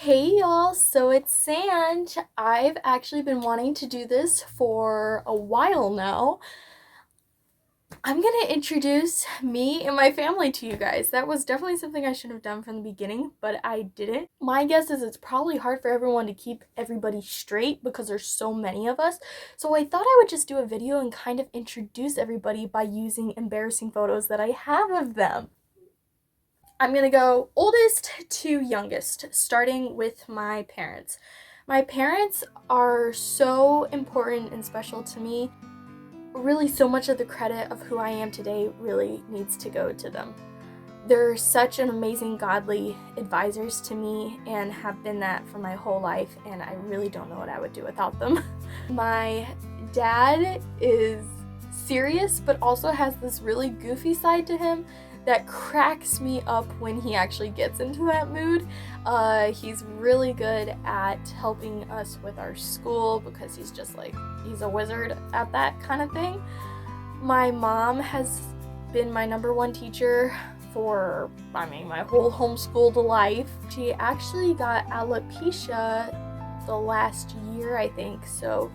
Hey y'all, so it's Sanj. I've actually been wanting to do this for a while now. I'm gonna introduce me and my family to you guys. That was definitely something I should have done from the beginning, but I didn't. My guess is it's probably hard for everyone to keep everybody straight because there's so many of us. So I thought I would just do a video and kind of introduce everybody by using embarrassing photos that I have of them. I'm gonna go oldest to youngest, starting with my parents. My parents are so important and special to me. Really, so much of the credit of who I am today really needs to go to them. They're such an amazing godly advisors to me and have been that for my whole life, and I really don't know what I would do without them. My dad is serious but also has this really goofy side to him that cracks me up when he actually gets into that mood. He's really good at helping us with our school because he's just like, he's a wizard at that kind of thing. My mom has been my number one teacher for, my whole homeschooled life. She actually got alopecia the last year, I think, so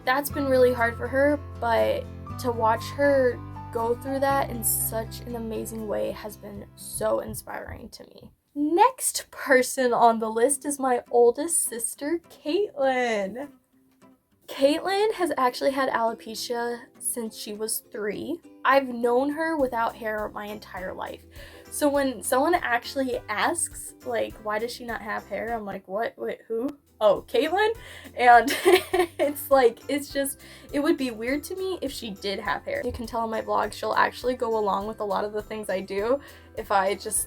that's been really hard for her, but to watch her go through that in such an amazing way has been so inspiring to me. Next person on the list is my oldest sister, Caitlin. Caitlin has actually had alopecia since she was 3. I've known her without hair my entire life. So when someone actually asks, like, why does she not have hair? I'm like, what? Wait, who? Oh, Caitlin? And it's like, it would be weird to me if she did have hair. You can tell on my vlog, she'll actually go along with a lot of the things I do if I just,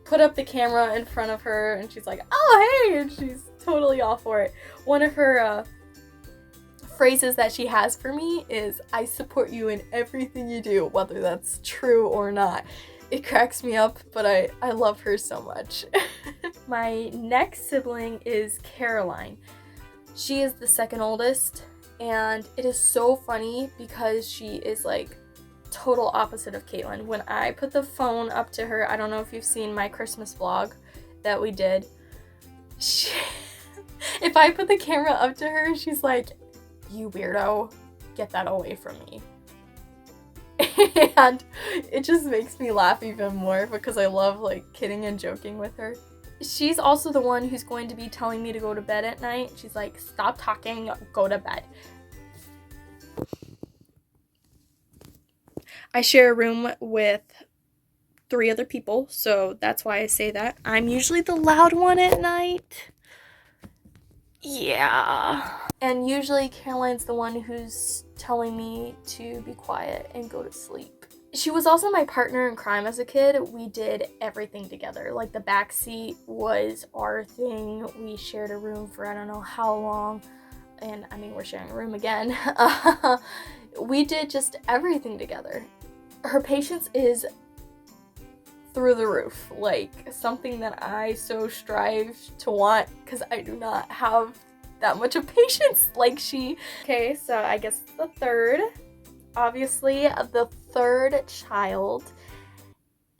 put up the camera in front of her and she's like, oh, hey, and she's totally all for it. One of her, phrases that she has for me is, I support you in everything you do, whether that's true or not. It cracks me up, but I love her so much. My next sibling is Caroline. She is the second oldest, and it is so funny because she is like total opposite of Caitlin. When I put the phone up to her, I don't know if you've seen my Christmas vlog that we did, if I put the camera up to her, she's like, you weirdo, get that away from me. And it just makes me laugh even more because I love like kidding and joking with her. She's also the one who's going to be telling me to go to bed at night. She's like, stop talking, go to bed. I share a room with 3 other people, so that's why I say that. I'm usually the loud one at night. Yeah. And usually Caroline's the one who's telling me to be quiet and go to sleep. She was also my partner in crime as a kid. We did everything together. Like the backseat was our thing. We shared a room for I don't know how long. And we're sharing a room again. We did just everything together. Her patience is through the roof, like something that I so strive to want because I do not have that much of patience like she. Okay, so I guess the third, obviously the third child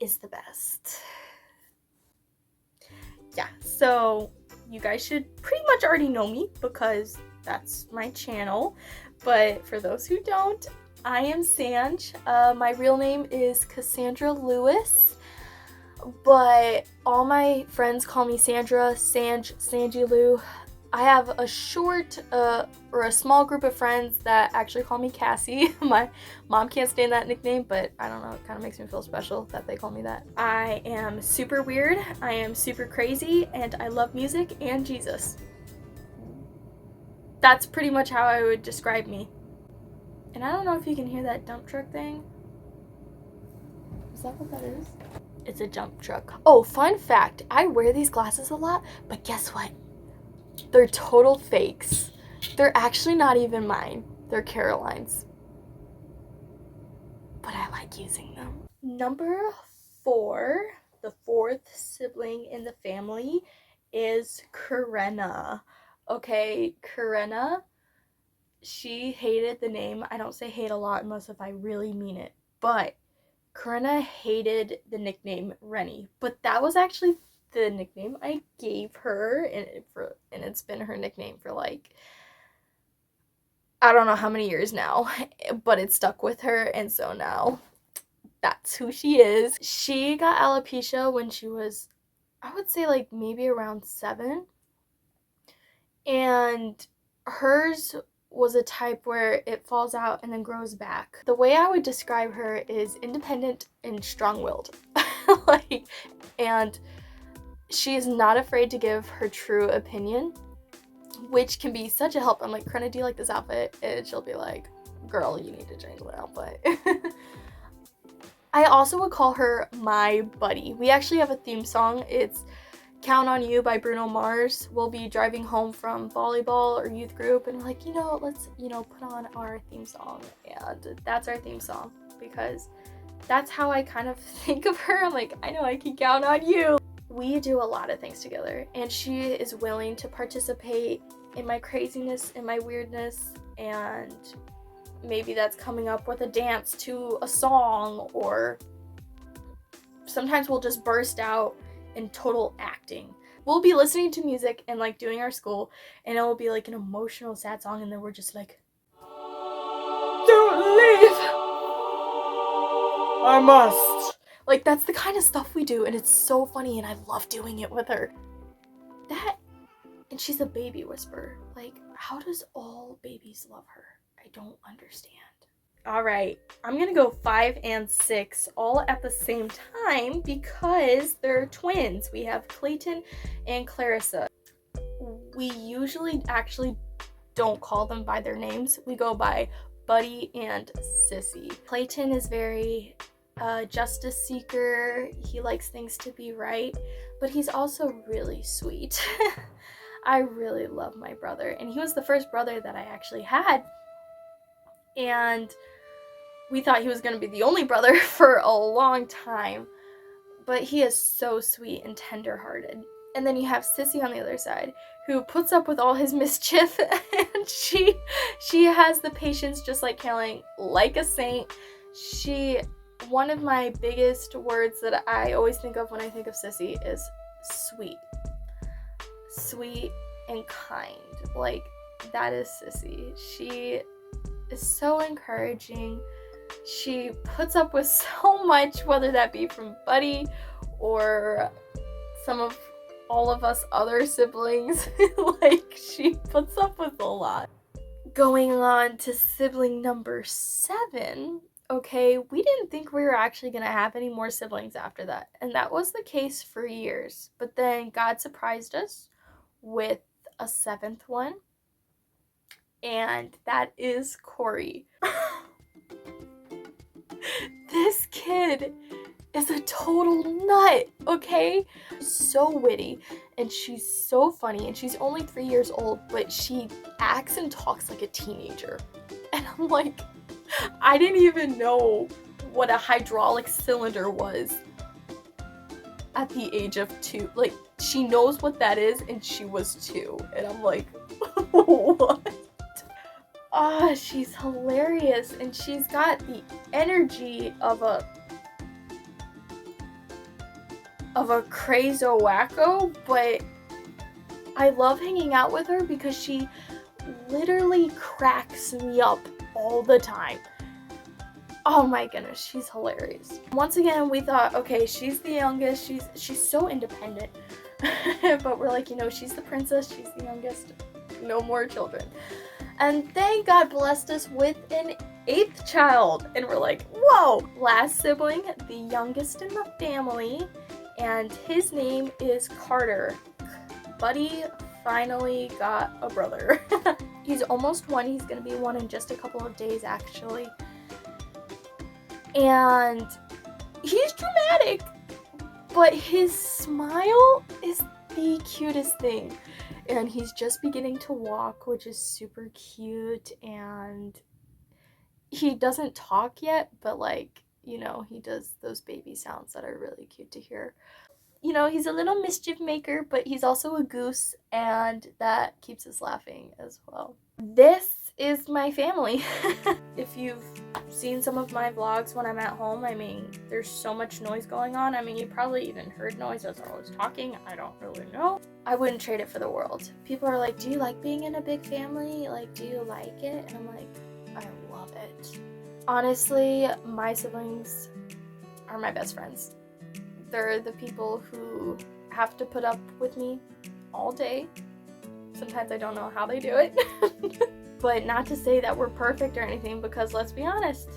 is the best. Yeah, so you guys should pretty much already know me because that's my channel, but for those who don't, I am Sanj. My real name is Cassandra Lewis, but all my friends call me Sandra, Sanj, Sanji Lou. I have a short or a small group of friends that actually call me Cassie. My mom can't stand that nickname, but I don't know, it kind of makes me feel special that they call me that. I am super weird, I am super crazy, and I love music and Jesus. That's pretty much how I would describe me. And I don't know if you can hear that dump truck thing. Is that what that is? It's a dump truck. Oh, fun fact, I wear these glasses a lot, but guess what? They're total fakes. They're actually not even mine. They're Caroline's. But I like using them. Number 4, the 4th sibling in the family, is Karenna. Okay, Karenna, she hated the name. I don't say hate a lot unless if I really mean it. But Karenna hated the nickname Rennie. But that was actually the nickname I gave her, and it's been her nickname for like I don't know how many years now, but it stuck with her, and so now that's who she is. She got alopecia when she was, I would say, like maybe around 7, and hers was a type where it falls out and then grows back. The way I would describe her is independent and strong-willed. Like, and she is not afraid to give her true opinion, which can be such a help. I'm like, Krenna, do you like this outfit? And she'll be like, girl, you need to change the outfit. I also would call her my buddy. We actually have a theme song. It's Count on You by Bruno Mars. We'll be driving home from volleyball or youth group, and we're like, let's, put on our theme song. And that's our theme song, because that's how I kind of think of her. I'm like, I know I can count on you. We do a lot of things together, and she is willing to participate in my craziness, in my weirdness, and maybe that's coming up with a dance to a song, or sometimes we'll just burst out in total acting. We'll be listening to music and like doing our school, and it will be like an emotional sad song, and then we're just like, don't leave, I must. Like, that's the kind of stuff we do, and it's so funny, and I love doing it with her. And she's a baby whisperer. Like, how does all babies love her? I don't understand. All right, I'm gonna go 5 and 6 all at the same time because they're twins. We have Clayton and Clarissa. We usually actually don't call them by their names. We go by Buddy and Sissy. Clayton is very justice seeker. He likes things to be right, but he's also really sweet. I really love my brother, and he was the first brother that I actually had, and we thought he was going to be the only brother for a long time, but he is so sweet and tender-hearted. And then you have Sissy on the other side, who puts up with all his mischief, and she has the patience just like Kaylin, like a saint. One of my biggest words that I always think of when I think of Sissy is sweet. Sweet and kind. Like, that is Sissy. She is so encouraging. She puts up with so much, whether that be from Buddy or all of us other siblings. Like, she puts up with a lot. Going on to sibling number 7. Okay, we didn't think we were actually going to have any more siblings after that, and that was the case for years. But then God surprised us with a 7th one, and that is Corey. This kid is a total nut, okay? So witty, and she's so funny, and she's only 3 years old, but she acts and talks like a teenager. And I'm like, I didn't even know what a hydraulic cylinder was at the age of 2. Like, she knows what that is, and she was 2. And I'm like, what? She's hilarious, and she's got the energy of a crazo wacko, but I love hanging out with her because she literally cracks me up all the time. Oh my goodness, she's hilarious. Once again, we thought, okay, she's the youngest, she's so independent. But we're like, she's the princess, she's the youngest, no more children. And then God blessed us with an 8th child, and we're like, whoa! Last sibling, the youngest in the family, and his name is Carter. Buddy finally got a brother. He's almost 1. He's gonna be 1 in just a couple of days, actually. And he's dramatic, but his smile is the cutest thing. And he's just beginning to walk, which is super cute, and he doesn't talk yet, but he does those baby sounds that are really cute to hear. He's a little mischief maker, but he's also a goose, and that keeps us laughing as well. This is my family. If you've seen some of my vlogs when I'm at home, I mean, there's so much noise going on. I mean, you probably even heard noise as I was talking. I don't really know. I wouldn't trade it for the world. People are like, do you like being in a big family? Like, do you like it? And I'm like, I love it. Honestly, my siblings are my best friends. They're the people who have to put up with me all day. Sometimes I don't know how they do it. But not to say that we're perfect or anything, because let's be honest.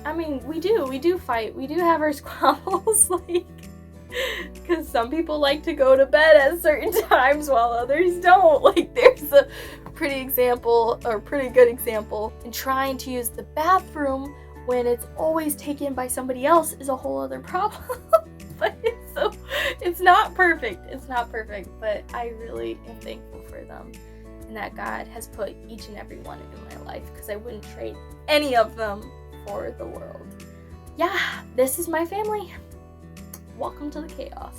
I mean, we do fight. We do have our squabbles, like, because some people like to go to bed at certain times while others don't. Like, there's a pretty good example. And trying to use the bathroom when it's always taken by somebody else is a whole other problem. But it's not perfect. It's not perfect, but I really am thankful for them and that God has put each and every one in my life, because I wouldn't trade any of them for the world. Yeah, this is my family. Welcome to the chaos.